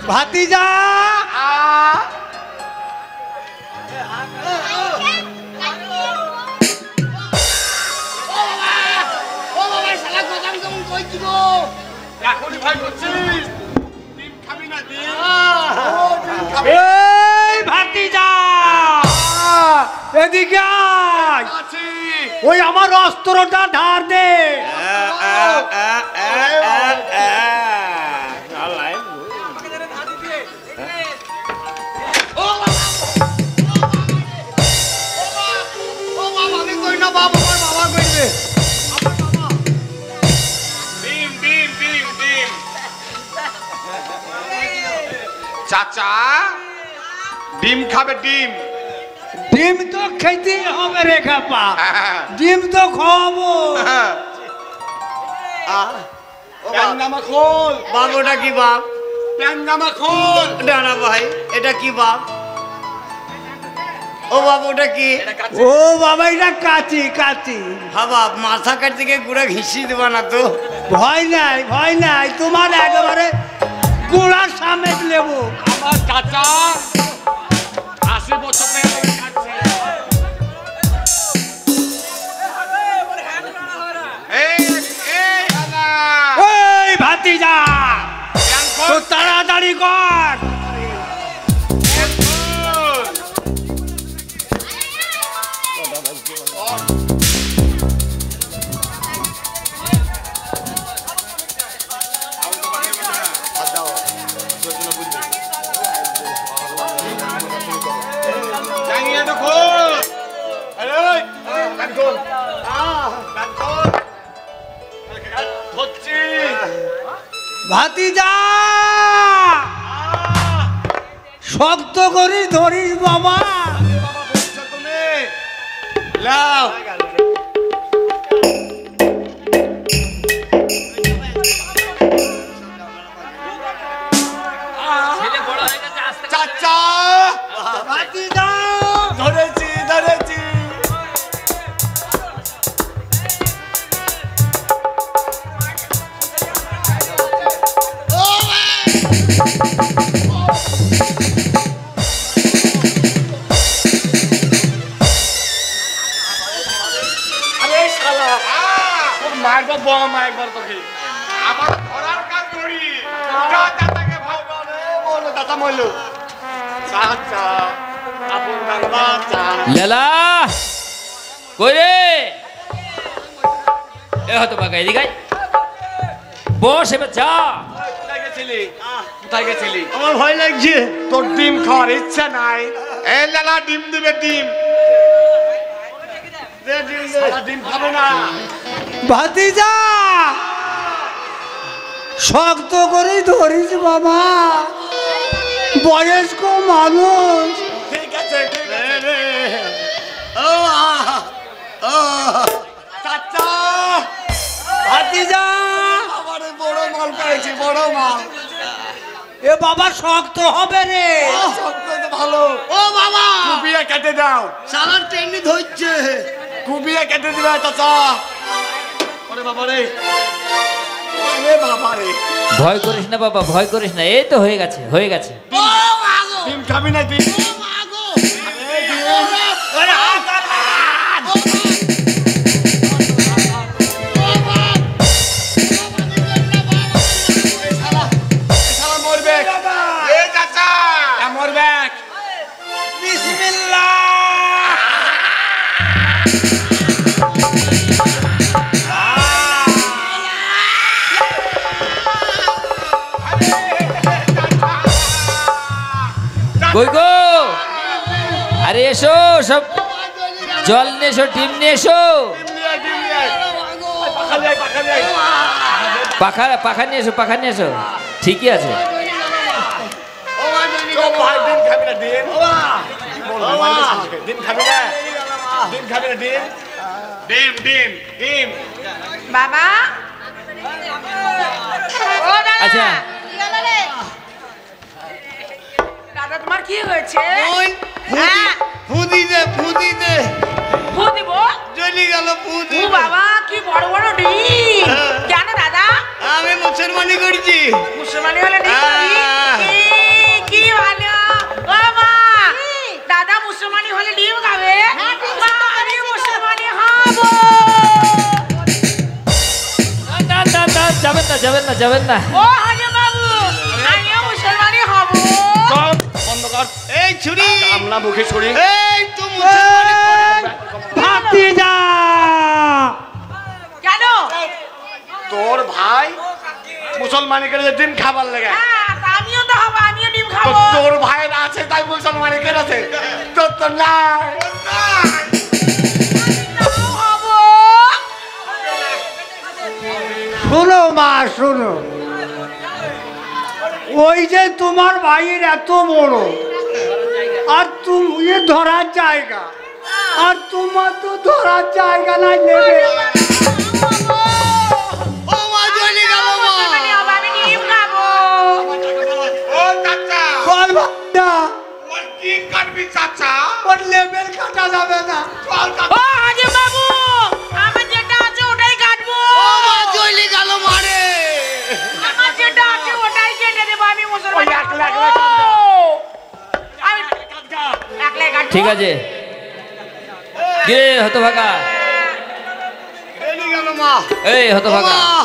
ভাতিজা ভাতিজা এদিকে ওই আমার অস্ত্রটা ধার দে। চাচা ডিম খাবে? ডিম ডিম তো খেতে হবে রে খাপা, ডিম তো খাওয়াবো। প্যান্নামা খোল বাপ। ওটা কি বাপ? প্যান্নামা খোল। না না ভাই, এটা কি বাপ? ও বাপ ওটা কি? ও বাবা এটা কাচি কাচি। হ্যাঁ বাপ, মাথা কাটতে গিয়ে গুড়া ঘিসি দেবা না তো? ভয় নাই ভয় নাই, তোমার একেবারে গুড়ার সামনে নেবো। আমার চাচা 80 বছর থেকে কাটছে। এই ভাতিজা তো তাড়াতাড়ি কর। ভাতিজা শক্ত করে ধরিস বাবা। চাচা ভাতিজা ধরেছি ধরেছি। মারবো বম একবার তোকে। আমার ধরার কাজ করি। দাদাকে ভয় বলে বলো দাদা মইলো। চাচা আপন বাচ্চা লেলা কই রে? এ হতো বাগা এদিকে আয়। বস এবার যা। কোথায় গেছিলি? কোথায় গেছিলি? আমার ভয় লাগছে। তোর ডিম খাওয়ার ইচ্ছা নাই? এ লালা ডিম দিবে ডিম। সারা ডিম খাবো না। ভাতিজা শক্ত করে ধরিস বাবা, বয়স্ক মানুষ। ঠিক আছে ঠিক আছে। চাচা ভাতিজা আমার বড় মাল পেয়েছি, বড় মাল। এ বাবা শক্ত হবে রে। শক্ত তো ভালো। ও বাবা, কুবিয়ে কেটে দাও। সালার টেনে ধরছে। কুবিয়ে কেটে দিবে চাচা। ওরে বাবা রে, ওরে বাবা রে। ভয় করিস না বাবা, ভয় করিস না, এই তো হয়ে গেছে হয়ে গেছে। ডিম খাবি না ডিম? মরবে চাচা, মরবে। বিসমিল্লাহ। কই গো? আরে এসো, সব জল নিয়ে এসো, ডিম নিয়ে এসো। পাখা পাখা নিয়ে এসো, পাখা নিয়ে এসো। ঠিকই আছে। ডিম খাবি না ডিম? ডিম খাবি না? ডিম খাবি না ডিম? ডিম ডিম ডিম। বাবা ও দাদা, আচ্ছা। কি হলো রে? দাদা তোমার কি হয়েছে? ওই হ্যাঁ, ফুদি দে ফুদি দে। ফু দিব? জ্বলি গেল ফুদি। ও বাবা কি বড় বড় ডিম। কেন দাদা? আমি মুসলমানি করছি। মুসলমানি হলে ডিম খাবি? যাবেন না যাবেন না। ও হাজি বাবু আমিও মুসলমানই হব। চল, বন্ধ কর। এই ছুরি কামলা মুখে ছুরি। এই তো মুসলমানি করে। ভাতিজা কেন? তোর ভাই মুসলমানি করে ডিম খাবার লেগে হ্যাঁ, তা আমিও তো হব, আমিও ডিম তো খাবো। তোর ভাইয়ের আছে তাই মুসলমানি করেছে, তোর তো নাই। হব। শোনো মা শোনো, ওই যে তোমার ভাইয়ের এত বড় আর তুমি ধরার জায়গা, আর তোমার তো ধরার জায়গা নাই নেবে। ও মা জ্বলে গেল মা। মুসলমানই হব, আমি ডিম খাবো। ও চাচা, বল ভাতিজা, ওর কি কাটবি চাচা? ওর লেবেল কাটা যাবে না। চল ও চাচা। হাজি বাবু আমার যেটা আছে ওটাই কাটবো। ও মা জ্বলে গেল মারে। আমার যেটা আছে ওটাই কেটে দেবো, আমি মুসলমান ওই একলা একলা হব। কাটবো। আমি একলাই কাটবো। ঠিক আছে। কে হতভাগা? জ্বলে গেল মা। এই হতভাগা, বাবা।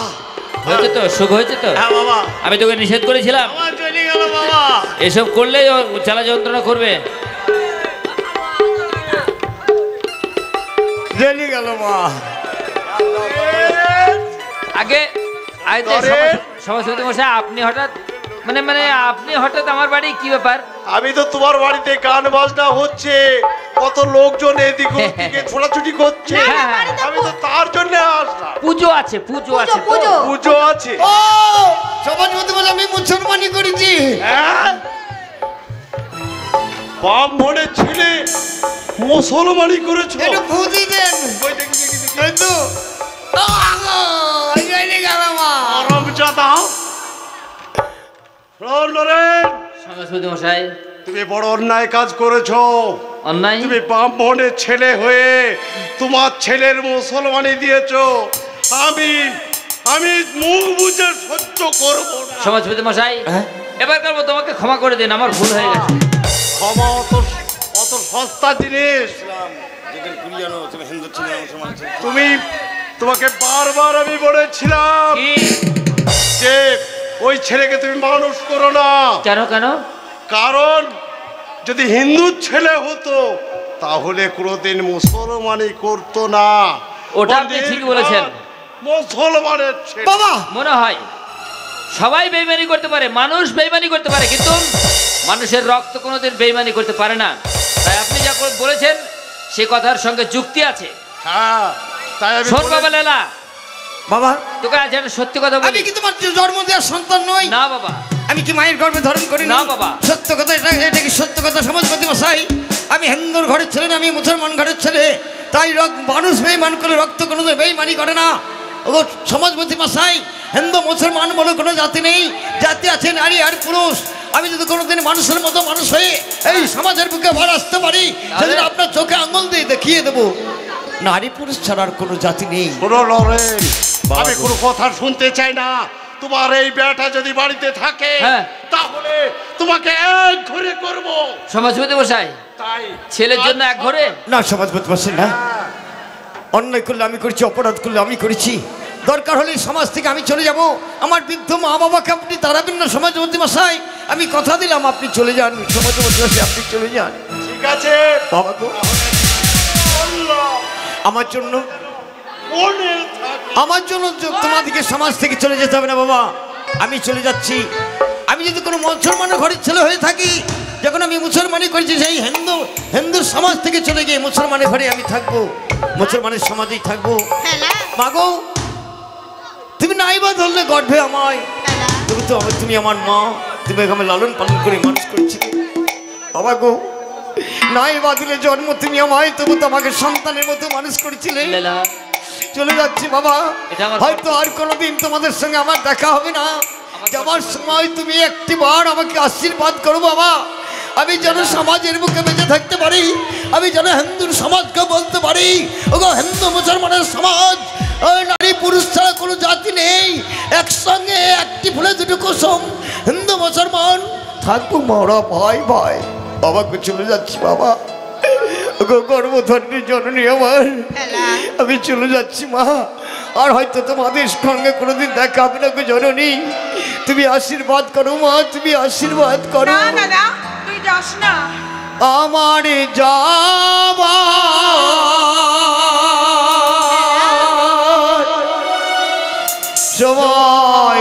হয়েছে তো? সুখ হয়েছে তো? হ্যাঁ বাবা, আমি তোকে নিষেধ করেছিলাম আমার জ্বলে গেল বাবা। এসব করলেই ও জ্বালা যন্ত্রণা করবে। জ্বলে গেল মা। আগে ধরেন। সভাপতি মশাই, আপনি হঠাৎ আপনি হঠাৎ আমার বাড়ি, কি ব্যাপার? আমি তো তোমার বাড়িতে গান বাজনা হচ্ছে, কত লোকজন এদিকে ওদিকে ছোটাছুটি করছে, হ্যাঁ, হ্যাঁ। আমি তো তার জন্য আসলাম। পুজো আছে, পুজো আছে তো। পুজো আছে। ও সমাজপতি বলে আমি মুসলমানি করেছি। হ্যাঁ? ব্রাহ্মণের ছেলে মুসলমানি করেছো? একটু ফুদি দেন। ওই দেখি, দেখি, দেখি। এই তো জ্বলে গেল মা। আরামজাদা। নরেন, সভাপতি মশাই, তুমি বড় অন্যায় কাজ করেছো। অন্যায়? তুমি ব্রাহ্মণের ছেলে হয়ে তোমার ছেলের মুসলমানি দিয়েছো। আমি আমি মুখ বুঝে সহ্য করবো না। সমাজপতি মশাই, এবারকার মতো তোমাকে ক্ষমা করে দিন, আমার ভুল হয়ে গেছে। ক্ষমা অত অত সস্তা জিনিস। তুমি তোমাকে বারবার আমি বলেছিলাম কি? যে ওই ছেলেকে তুমি মানুষ করো না, কেন কেন? কারণ যদি হিন্দু ছেলে হতো তাহলে কোনোদিন মুসলমানি করতো না। ওটা আপনি ঠিকই বলেছেন। মুসলমানের ছেলে। বাবা মনে হয় সবাই বেইমানি করতে পারে, মানুষ বেইমানি করতে পারে, কিন্তু মানুষের রক্ত কোনোদিন বেইমানি করতে পারে না। তাই আপনি যা বলেছেন সে কথার সঙ্গে যুক্তি আছে। হ্যাঁ, তাই আমি শোন বাবা লেলা, বাবা তোকে আজ একটা সত্যি কথা আমি বলি। কি তোমার জন্ম দেওয়ার সন্তান নই? না বাবা, আমি কি মায়ের গর্ভে ধারণ করি না বাবা। সত্য কথা, এটা কি সত্য কথা সমাজপতি মশাই? আমি হিন্দুর ঘরের ছেলে না, আমি মুসলমান ঘরের ছেলে। তাই মানুষ বেইমান করে রক্ত কোনো বেইমানি করে না। ও সমাজপতি মশাই, হিন্দু মুসলমান বলে কোনো জাতি নেই, জাতি আছে নারী আর পুরুষ। আমি যদি কোনোদিন মানুষের মতো মানুষ হয়ে এই সমাজের বুকে ভর আসতে পারি, সেদিন আপনার চোখে আঙুল দিয়ে দেখিয়ে দেবো নারী পুরুষ ছাড়ার কোনো জাতি নেই। শোনো নরেন, আমি কোনো কথা শুনতে চাই না। তোমার এই বেটা যদি বাড়িতে থাকে হ্যাঁ। তাহলে তোমাকে এক ঘরে করব। সমাজপতি মশাই, তাই ছেলের জন্য এক ঘরে? না সমাজপতি মশাই না, অন্যায় করলে আমি করেছি, অপরাধ করলে আমি করেছি। দরকার হলে সমাজ থেকে আমি চলে যাব। আমার বৃদ্ধ মা বাবাকে আপনি তাড়াবেন না সমাজপতি মশাই। আমি কথা দিলাম আপনি চলে যান সমাজপতি মশাই, আপনি চলে যান। ঠিক আছে বাবা গো, আমার জন্য মনে থাকে। আমার জন্য তোমাদেরকে সমাজ থেকে চলে যেতে হবে না বাবা, আমি চলে যাচ্ছি। আমি যদি কোনো মুসলমানের ঘরের ছেলে হয়ে থাকি, যখন আমি মুসলমানি করেছি সেই হিন্দুর সমাজ থেকে চলে গিয়ে মুসলমানের ঘরে আমি থাকবো, মুসলমানের সমাজেই থাকবো। মাগো তুমি নাই বা ধরলে গর্ভে আমায়, তুমি আমার মা, তুমি আমি লালন পালন করে মানুষ করছিলে। বাবা গো নাই বা দিলে জন্ম তুমি আমায়, তবু তো আমাকে সন্তানের মতো মানুষ করেছিলে। লেলা, চলে যাচ্ছি বাবা, এটা আমার হয়তো আর কোনোদিন তোমাদের সঙ্গে আমার দেখা হবে না। যাওয়ার সময় তুমি একটি বার আমাকে আশীর্বাদ করো বাবা, আমি যেন সমাজের বুকে বেঁচে থাকতে পারি, আমি যেন হিন্দুর সমাজকে বলতে পারি ওগো হিন্দু মুসলমানের সমাজ, ওই নারী পুরুষ ছাড়া কোনো জাতি নেই, একসঙ্গে একটি ফুলে দুটো কুসুম, হিন্দু মুসলমান থাকবো মরা ভাই ভাই। বাবাকে চলে যাচ্ছি বাবা, ওগো গর্ভধারিণী জননী আমার, আমি চলে যাচ্ছি মা, আর হয়তো তোমাদের সঙ্গে কোনোদিন দেখা হবে না গো জননী। তুমি আশীর্বাদ করো মা, তুমি আশীর্বাদ করো। না না না, তুই যাস না। আমার যাবা সময়